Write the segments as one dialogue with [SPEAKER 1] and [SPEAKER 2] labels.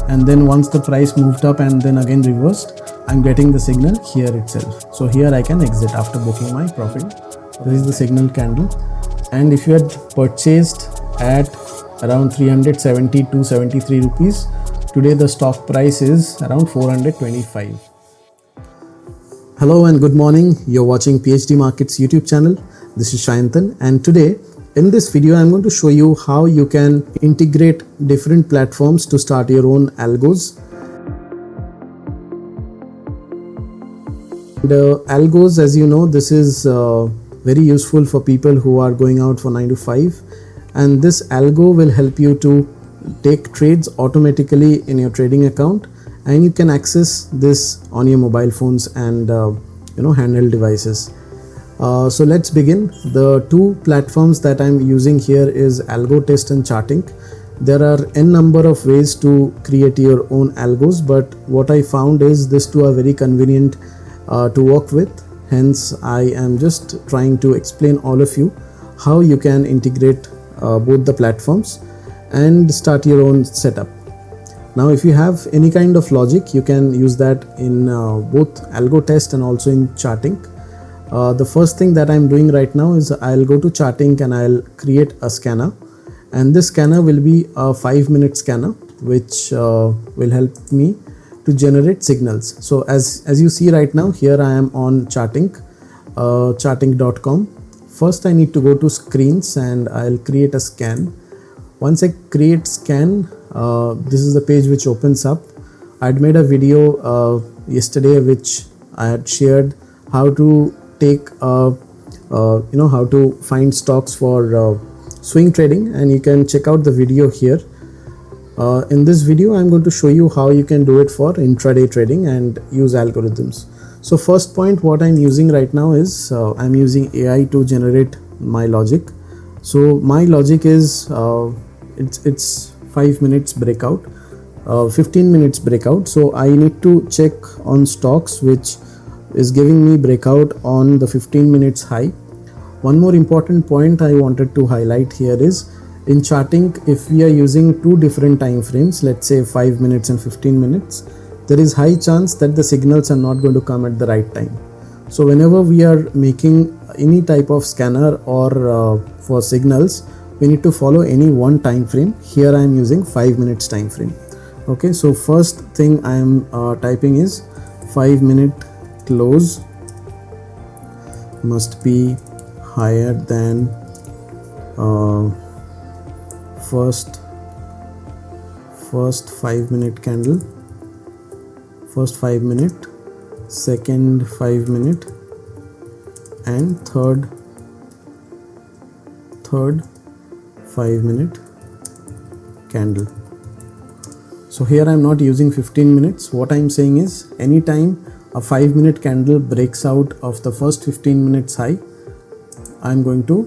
[SPEAKER 1] and then once the price moved up and then again reversed, I'm getting the signal here itself. So here I can exit after booking my profit. This is the signal candle, and if you had purchased at around 370 to 73 rupees, today the stock price is around 425. Hello and good morning. You're watching PhD Markets YouTube channel. This is Chartink, and today in this video I'm going to show you how you can integrate different platforms to start your own algos. The algos, as you know, this is very useful for people who are going out for 9 to 5, and this algo will help you to take trades automatically in your trading account, and you can access this on your mobile phones and handheld devices. So let's begin. The two platforms that I'm using here is AlgoTest and Chartink. There are n number of ways to create your own algos, but what I found is these two are very convenient to work with. Hence I am just trying to explain all of you how you can integrate both the platforms and start your own setup. Now if you have any kind of logic, you can use that in both AlgoTest and also in Chartink. The first thing that I'm doing right now is I'll go to Chartink and I'll create a scanner, and this scanner will be a 5-minute scanner which will help me to generate signals. So as you see right now, here I am on Chartink, chartink.com. First I need to go to screens and I'll create a scan. Once I create scan, this is the page which opens up. I'd made a video yesterday which I had shared how to take how to find stocks for swing trading, and you can check out the video here. In this video I'm going to show you how you can do it for intraday trading and use algorithms. So first point, what I'm using right now is I'm using AI to generate my logic. So my logic is it's 5 minutes breakout, 15 minutes breakout. So I need to check on stocks which is giving me breakout on the 15 minutes high. One more important point I wanted to highlight here is in Chartink, if we are using two different time frames, let's say 5 minutes and 15 minutes, there is high chance that the signals are not going to come at the right time. So whenever we are making any type of scanner or for signals, we need to follow any one time frame. Here I am using 5 minutes time frame. Okay, so first thing I am typing is 5-minute close must be higher than first 5-minute candle, first 5 minute, second 5 minute, and third 5-minute candle. So here I'm not using 15 minutes. What I'm saying is anytime a 5-minute candle breaks out of the first 15 minutes high, I'm going to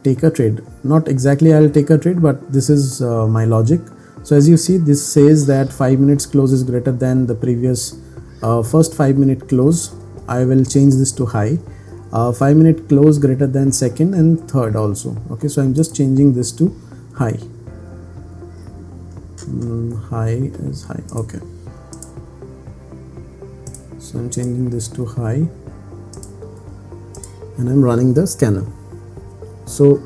[SPEAKER 1] take a trade. Not exactly I'll take a trade, but this is my logic. So as you see, this says that 5 minutes close is greater than the previous first 5-minute close. I will change this to high. 5-minute close greater than second and third also. Okay, so I'm just changing this to high. High is high. Okay, so I'm changing this to high and I'm running the scanner. So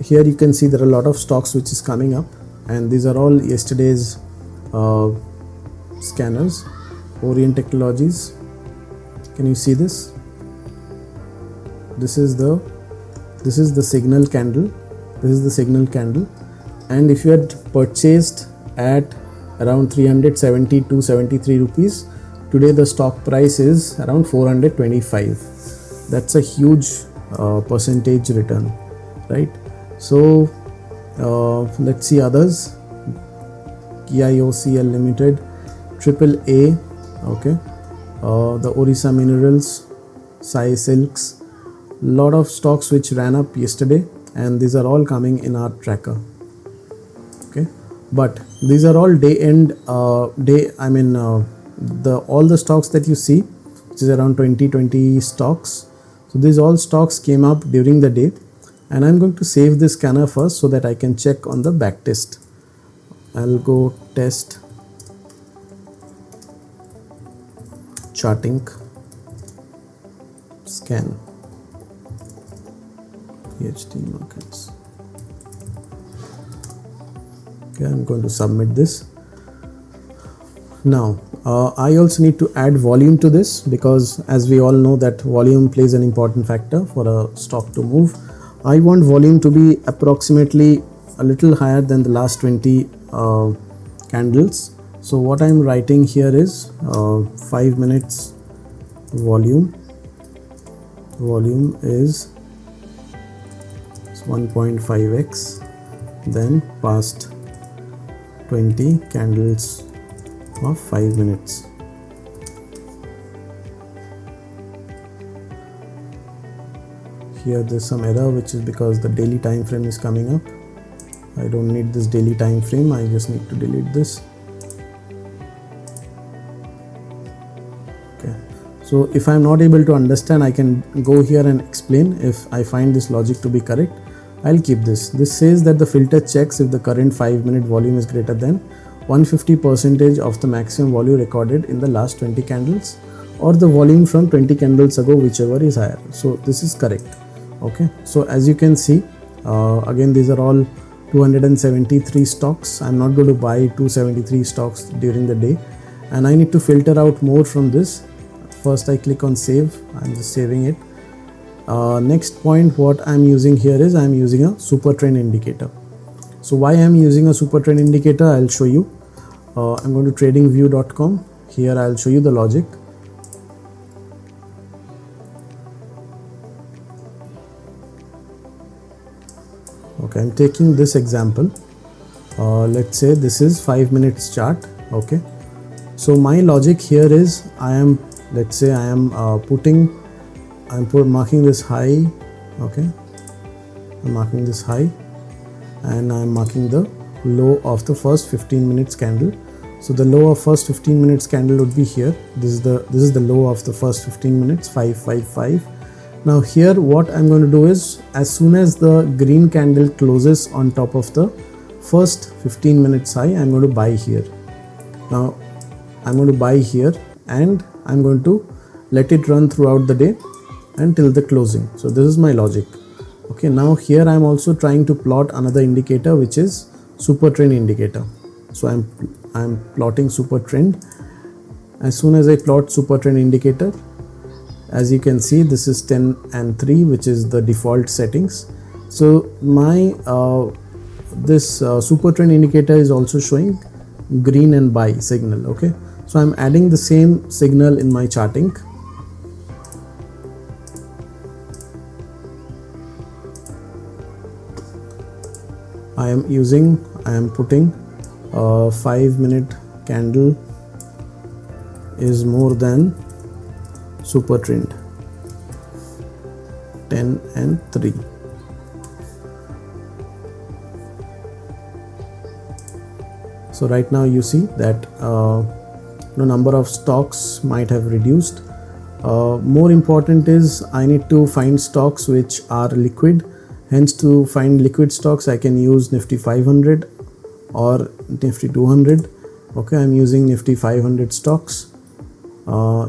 [SPEAKER 1] here you can see there are a lot of stocks which is coming up, and these are all yesterday's scanners. Orient Technologies, can you see this? This is the signal candle. This is the signal candle, and if you had purchased at around 370 to 73 rupees, today the stock price is around 425. That's a huge percentage return, right? So let's see others. KIOCL Limited, AAA, okay, the Orissa Minerals, Sai Silks, lot of stocks which ran up yesterday, and these are all coming in our tracker. Okay, but these are all day end all the stocks that you see, which is around 20 stocks. So these all stocks came up during the day, and I'm going to save this scanner first so that I can check on the backtest. AlgoTest Chartink scan PhD markets. Okay, I'm going to submit this. Now I also need to add volume to this, because as we all know that volume plays an important factor for a stock to move. I want volume to be approximately a little higher than the last 20 candles. So what I'm writing here is 5 minutes volume is 1.5x, then past 20 candles of 5 minutes. Here there's some error, which is because the daily time frame is coming up. I don't need this daily time frame, I just need to delete this. Okay, so if I'm not able to understand, I can go here and explain. If I find this logic to be correct, I'll keep this. This says that the filter checks if the current 5-minute volume is greater than 150% of the maximum volume recorded in the last 20 candles, or the volume from 20 candles ago, whichever is higher. So this is correct. Okay, so as you can see, again these are all 273 stocks. I'm not going to buy 273 stocks during the day, and I need to filter out more from this. First I click on save. I'm just saving it. Next point, what I'm using here is I'm using a super trend indicator. So why I'm using a super trend indicator, I'll show you. I'm going to tradingview.com. Here I'll show you the logic. Okay, I'm taking this example. Let's say this is 5 minutes chart. Okay, so my logic here is let's say I am marking this high. Okay, I'm marking this high, and I'm marking the low of the first 15 minutes candle. So the low of first 15 minutes candle would be here. This is the low of the first 15 minutes, 555. Now here what I'm going to do is, as soon as the green candle closes on top of the first 15 minutes high, I'm going to buy here. Now I'm going to buy here, and I'm going to let it run throughout the day until the closing. So this is my logic. Okay, now here I'm also trying to plot another indicator, which is super trend indicator. So I'm plotting super trend. As soon as I plot super trend indicator, as you can see, this is 10 and 3, which is the default settings. So my this super trend indicator is also showing green and buy signal. Okay, so I'm adding the same signal in my Chartink. I am putting 5 minute candle is more than super trend, 10 and 3. So right now you see that the number of stocks might have reduced. More important is I need to find stocks which are liquid. Hence, to find liquid stocks, I can use Nifty 500 or Nifty 200. Okay, I'm using Nifty 500 stocks.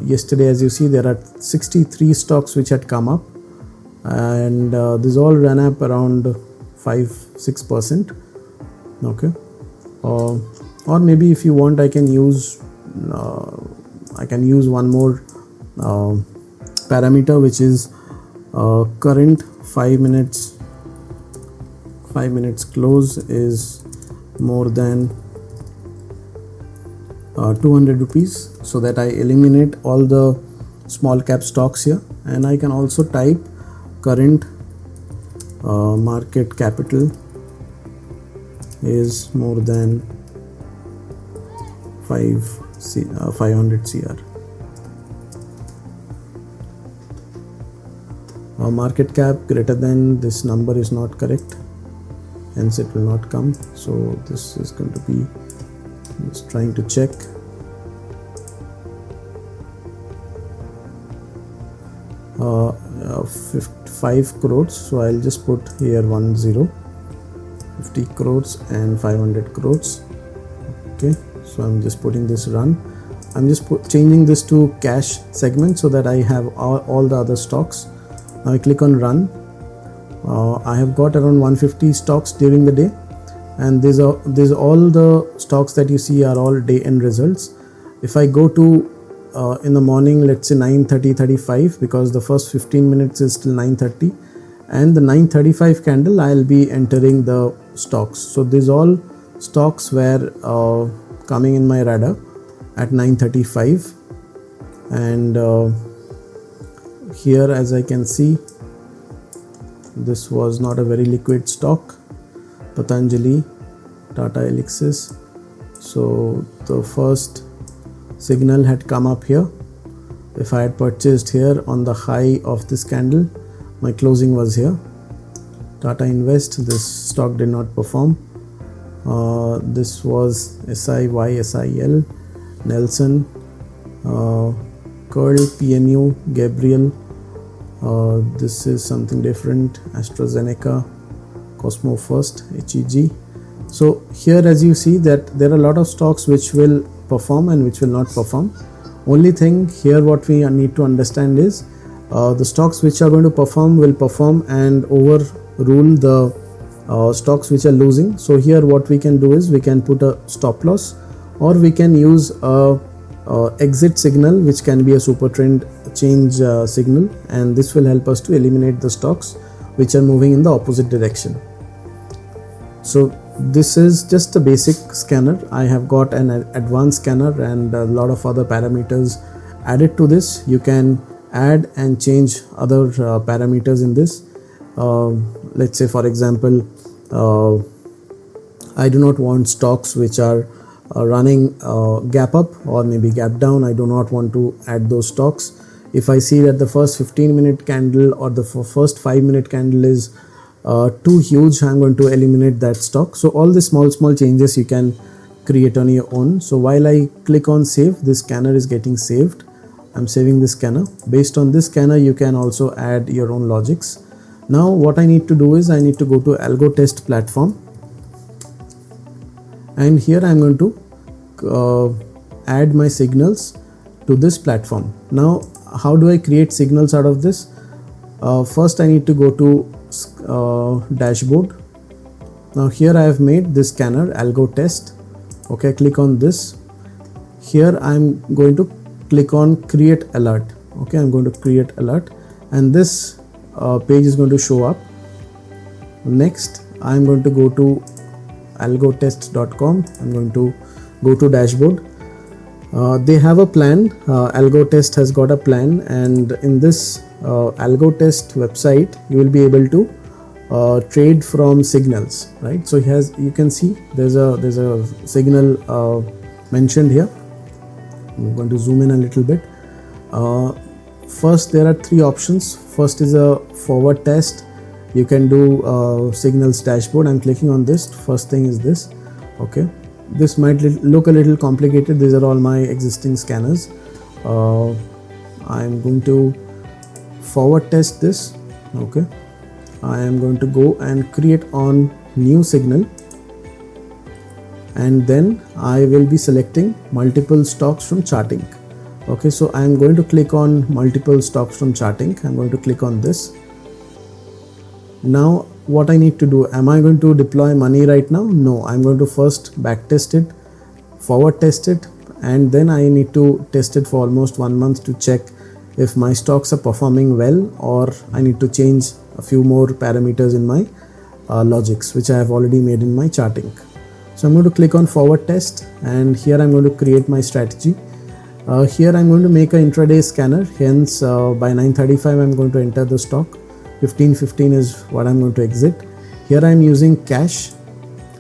[SPEAKER 1] Yesterday, as you see, there are 63 stocks which had come up, and this all ran up around 5-6%. Okay, or maybe if you want, I can use one more parameter, which is current 5 minutes close is more than 200 rupees, so that I eliminate all the small cap stocks here. And I can also type current market capital is more than 500 CR. Market cap greater than this number is not correct, hence it will not come. So this is going to be just trying to check. Uh, 5 crores, so I'll just put here 50 crores and 500 crores. So I'm just putting this run. I'm just changing this to cash segment so that I have all the other stocks. Now I click on run. I have got around 150 stocks during the day, and these all the stocks that you see are all day end results. If I go to in the morning, let's say 9:35, because the first 15 minutes is till 9:30, and the 9:35 candle I'll be entering the stocks. So these all stocks were coming in my radar at 9:35, and here, as I can see, this was not a very liquid stock, Patanjali, Tata Elixir. So the first signal had come up here. If I had purchased here on the high of this candle, my closing was here. Tata Invest, this stock did not perform. This was SIYSIL, Nelson, Curl, PNU, Gabriel. This is something different, AstraZeneca, Cosmo First, HEG. So here, as you see, that there are a lot of stocks which will perform and which will not perform. Only thing here what we need to understand is the stocks which are going to perform will perform and overrule the stocks which are losing. So here what we can do is we can put a stop loss, or we can use a exit signal, which can be a super trend change signal, and this will help us to eliminate the stocks which are moving in the opposite direction. So this is just a basic scanner. I have got an advanced scanner and a lot of other parameters added to this. You can add and change other parameters in this. Let's say, for example, I do not want stocks which are running gap up or maybe gap down. I do not want to add those stocks. If I see that the first 15-minute candle or the first 5-minute candle is too huge, I'm going to eliminate that stock. So all the small changes you can create on your own. So while I click on save, this scanner is getting saved. I'm saving this scanner. Based on this scanner, you can also add your own logics. Now what I need to do is I need to go to AlgoTest platform, and here I'm going to add my signals to this platform. Now how do I create signals out of this? First I need to go to dashboard. Now here I have made this scanner AlgoTest. Okay, click on this. Here I'm going to click on create alert. Okay, I'm going to create alert, and this page is going to show up. Next I'm going to go to algotest.com. I'm going to go to dashboard. They have a plan. AlgoTest has got a plan, and in this AlgoTest website you will be able to trade from signals, right? So you can see there's a signal mentioned here. I'm going to zoom in a little bit. First, there are three options. First is a forward test. You can do signals dashboard. I'm clicking on this. First thing is this. Okay, this might look a little complicated. These are all my existing scanners. I'm going to forward test this. Okay, I am going to go and create on new signal, and then I will be selecting multiple stocks from Chartink. Okay, so I am going to click on multiple stocks from Chartink. I'm going to click on this. Now what I need to do, am I going to deploy money right now? No, I'm going to first backtest it, forward test it, and then I need to test it for almost 1 month to check if my stocks are performing well, or I need to change a few more parameters in my logics, which I have already made in my Chartink. So I'm going to click on forward test, and here I'm going to create my strategy. Here I'm going to make an intraday scanner. Hence by 9:35 I'm going to enter the stock. 15:15 is what I'm going to exit. Here I'm using cash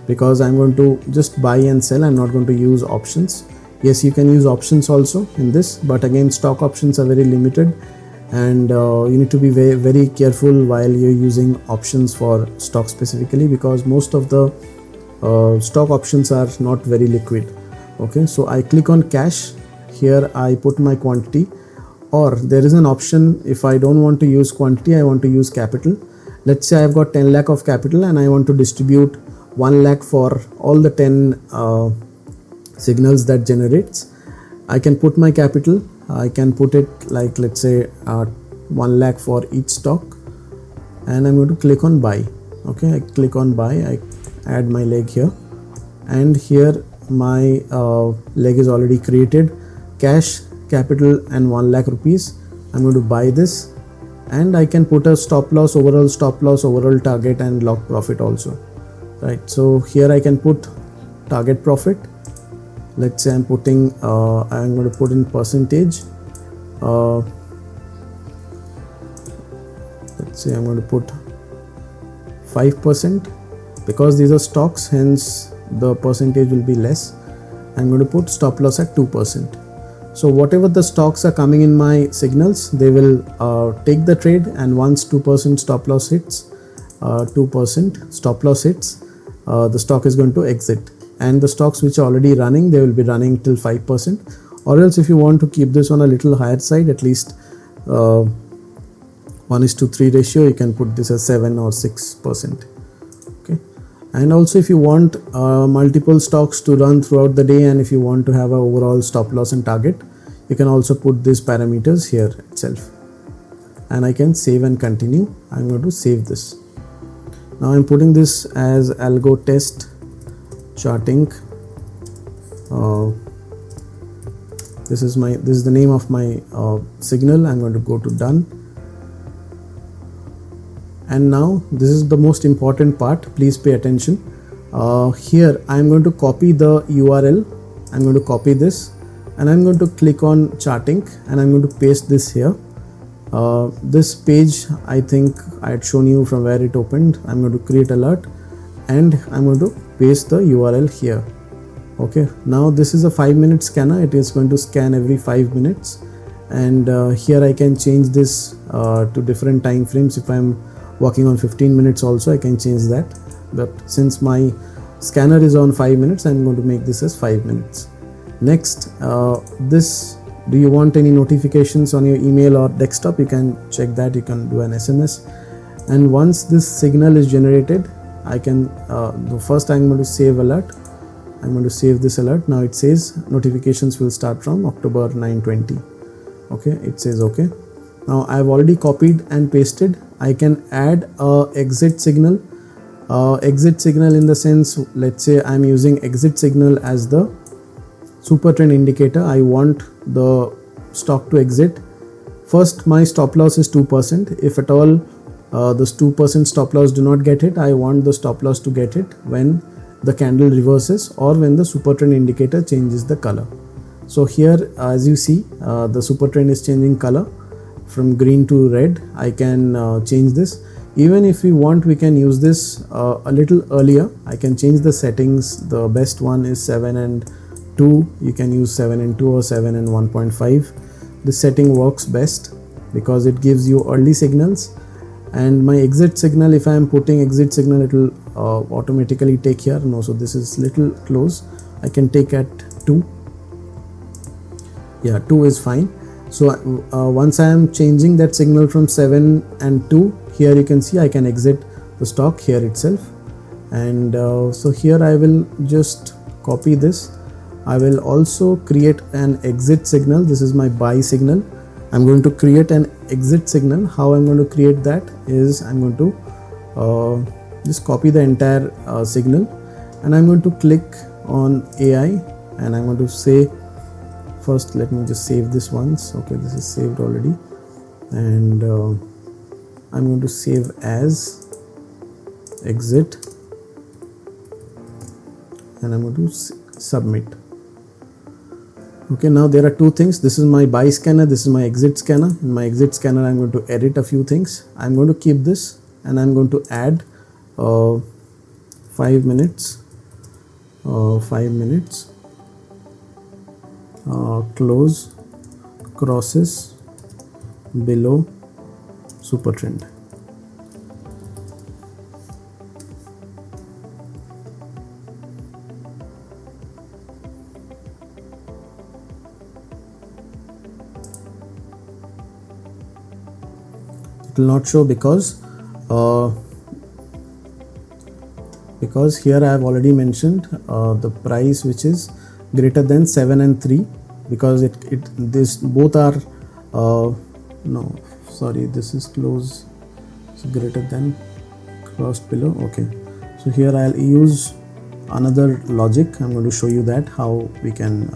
[SPEAKER 1] because I'm going to just buy and sell. I'm not going to use options. Yes, you can use options also in this, but again stock options are very limited, and you need to be very, very careful while you're using options for stock specifically, because most of the stock options are not very liquid. Okay, so I click on cash. Here I put my quantity, or there is an option if I don't want to use quantity, I want to use capital. Let's say I've got 10 lakh of capital and I want to distribute 1 lakh for all the 10 signals that generates. I can put my capital. I can put it like, let's say 1 lakh for each stock, and I'm going to click on buy. Okay, I click on buy, I add my leg here, and here my leg is already created. Cash, capital and 1 lakh rupees. I'm going to buy this, and I can put a stop loss, overall target and lock profit also, right? So here I can put target profit. Let's say I'm putting I'm going to put in percentage. Let's say I'm going to put 5%, because these are stocks, hence the percentage will be less. I'm going to put stop loss at 2%. So whatever the stocks are coming in my signals, they will take the trade, and once 2% stop loss hits, the stock is going to exit. And the stocks which are already running, they will be running till 5%. Or else if you want to keep this on a little higher side, at least 1:3 ratio, you can put this as 7 or 6%. Okay. And also if you want multiple stocks to run throughout the day, and if you want to have an overall stop loss and target, you can also put these parameters here itself. And I can save and continue. I'm going to save this. Now I'm putting this as AlgoTest Chartink. This is the name of my signal. I'm going to go to done. And now this is the most important part. Please pay attention. Here I'm going to copy the URL. I'm going to copy this, and I'm going to click on Chartink, and I'm going to paste this here. This page, I think I had shown you from where it opened. I'm going to create alert, and I'm going to paste the URL here. Okay, now this is a 5-minute scanner. It is going to scan every 5 minutes, and here I can change this to different time frames. If I'm working on 15 minutes also, I can change that, but since my scanner is on 5 minutes, I'm going to make this as 5 minutes. Next, do you want any notifications on your email or desktop? You can check that. You can do an SMS, and once this signal is generated, I can first I'm going to save alert. I'm going to save this alert. Now it says notifications will start from October 9/20. Okay, it says okay. Now I've already copied and pasted. I can add a exit signal. Exit signal in the sense, let's say I'm using exit signal as the super trend indicator. I want the stock to exit. First, my stop loss is 2%. If at all this 2% stop loss do not get hit, I want the stop loss to get hit when the candle reverses or when the super trend indicator changes the color. So here, as you see, the super trend is changing color from green to red. I can change this. Even if we want, we can use this a little earlier. I can change the settings. The best one is 7 and 2. You can use 7 and 2 or 7 and 1.5. This setting works best because it gives you early signals. And my exit signal, if I am putting exit signal, it will automatically take here. No, so this is little close. I can take at 2. Yeah, 2 is fine. So once I am changing that signal from 7 and 2, here you can see I can exit the stock here itself. And so here I will just copy this. I will also create an exit signal. This is my buy signal. I'm going to create an exit signal. How I'm going to create that is I'm going to just copy the entire signal, and I'm going to click on AI, and I'm going to say, first let me just save this once. Okay, this is saved already, and I'm going to save as exit, and I'm going to submit. Okay, now there are two things. This is my buy scanner, this is my exit scanner. In my exit scanner, I'm going to edit a few things. I'm going to keep this, and I'm going to add 5 minutes, close crosses below super trend. It will not show because here I have already mentioned the price, which is greater than 7 and 3, because this both are no, sorry, this is close, so greater than, crossed below. Okay, so here I'll use another logic. I'm going to show you that how we can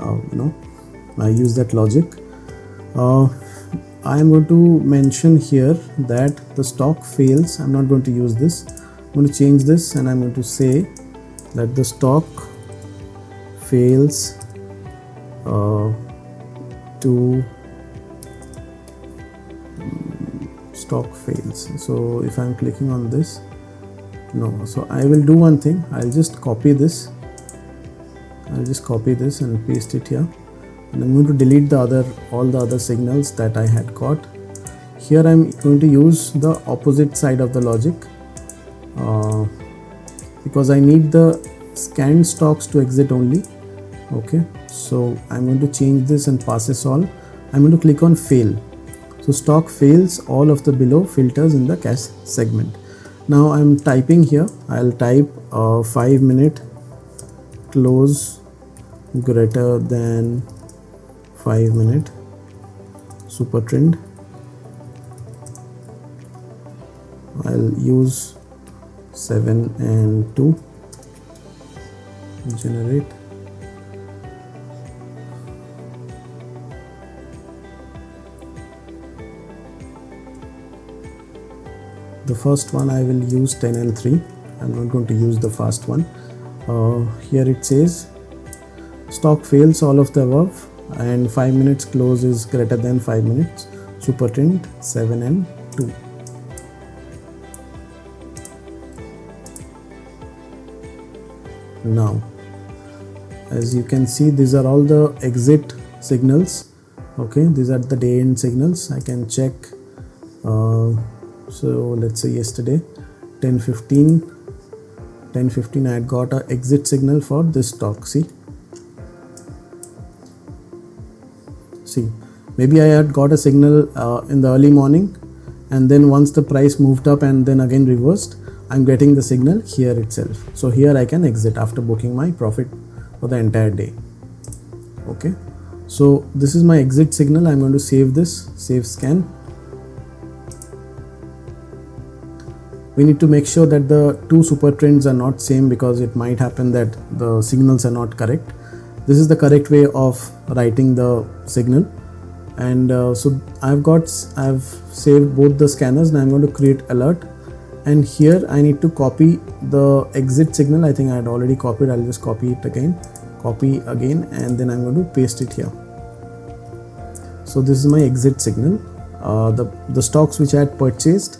[SPEAKER 1] use that logic. I am going to mention here that the stock fails. I'm not going to use this. I'm going to change this, and I'm going to say that the stock fails stock fails. So if I'm clicking on this, no, so I will do one thing. I'll just copy this. I'll just copy this and paste it here, and I'm going to delete all the other signals that I had got. Here I'm going to use the opposite side of the logic because I need the scanned stocks to exit only. Okay, so I'm going to change this and pass this all. I'm going to click on fail. So stock fails all of the below filters in the cash segment. Now I'm typing here. I'll type 5-minute close greater than 5-minute super trend. I'll use 7 and 2, generate. The first one I will use 10 and 3. I'm not going to use the first one. Here it says stock fails all of the above, and 5 minutes close is greater than 5 minutes super trend 7 and 2. Now as you can see, these are all the exit signals. Okay, these are the day end signals. I can check. So let's say yesterday 10:15 I had got a exit signal for this stock. See, maybe I had got a signal in the early morning, and then once the price moved up and then again reversed, I'm getting the signal here itself. So here I can exit after booking my profit for the entire day. Okay, so this is my exit signal. I'm going to save this, save scan. We need to make sure that the two super trends are not same, because it might happen that the signals are not correct. This is the correct way of writing the signal, and so I've saved both the scanners, and I'm going to create alert, and here I need to copy the exit signal. I think I had already copied. I'll just copy it again, and then I'm going to paste it here. So this is my exit signal. The stocks which I had purchased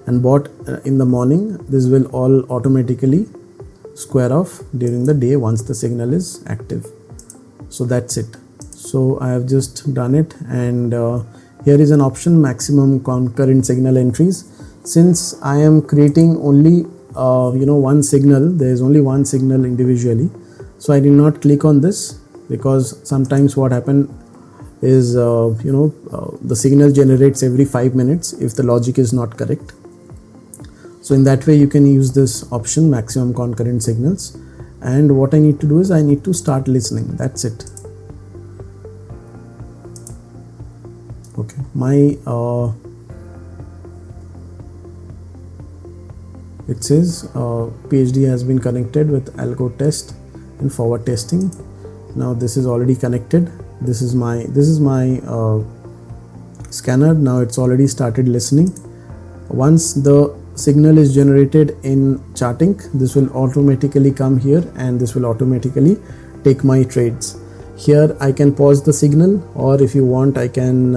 [SPEAKER 1] and bought in the morning, this will all automatically square off during the day once the signal is active. So that's it. So I have just done it, and here is an option, maximum concurrent signal entries. Since I am creating only one signal, there is only one signal individually, so I did not click on this, because sometimes what happens is the signal generates every 5 minutes if the logic is not correct. So in that way you can use this option, maximum concurrent signals, and what I need to do is I need to start listening. That's it. Okay, my it says PhD has been connected with AlgoTest and forward testing. Now this is already connected. This is my scanner. Now it's already started listening. Once the signal is generated in Chartink, this will automatically come here, and this will automatically take my trades. Here I can pause the signal, or if you want I can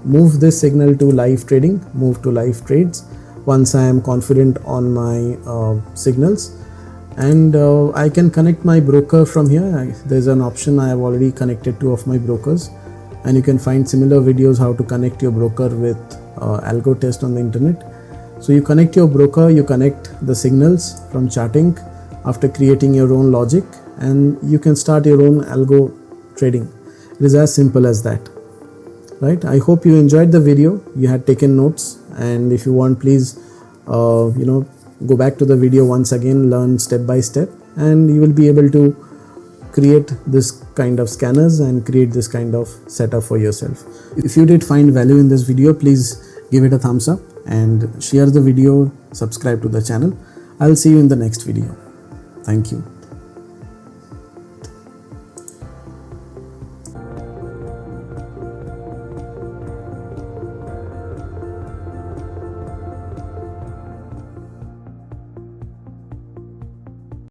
[SPEAKER 1] move this signal to live trading, move to live trades once I am confident on my signals. And I can connect my broker from here. There's an option. I have already connected 2 of my brokers, and you can find similar videos how to connect your broker with AlgoTest on the internet. So you connect your broker, you connect the signals from Chartink after creating your own logic, and you can start your own algo trading. It is as simple as that, right? I hope you enjoyed the video, you had taken notes, and if you want, please go back to the video once again, learn step by step, and you will be able to create this kind of scanners and create this kind of setup for yourself. If you did find value in this video, please give it a thumbs up and share the video, subscribe to the channel. I'll see you in the next video. Thank you.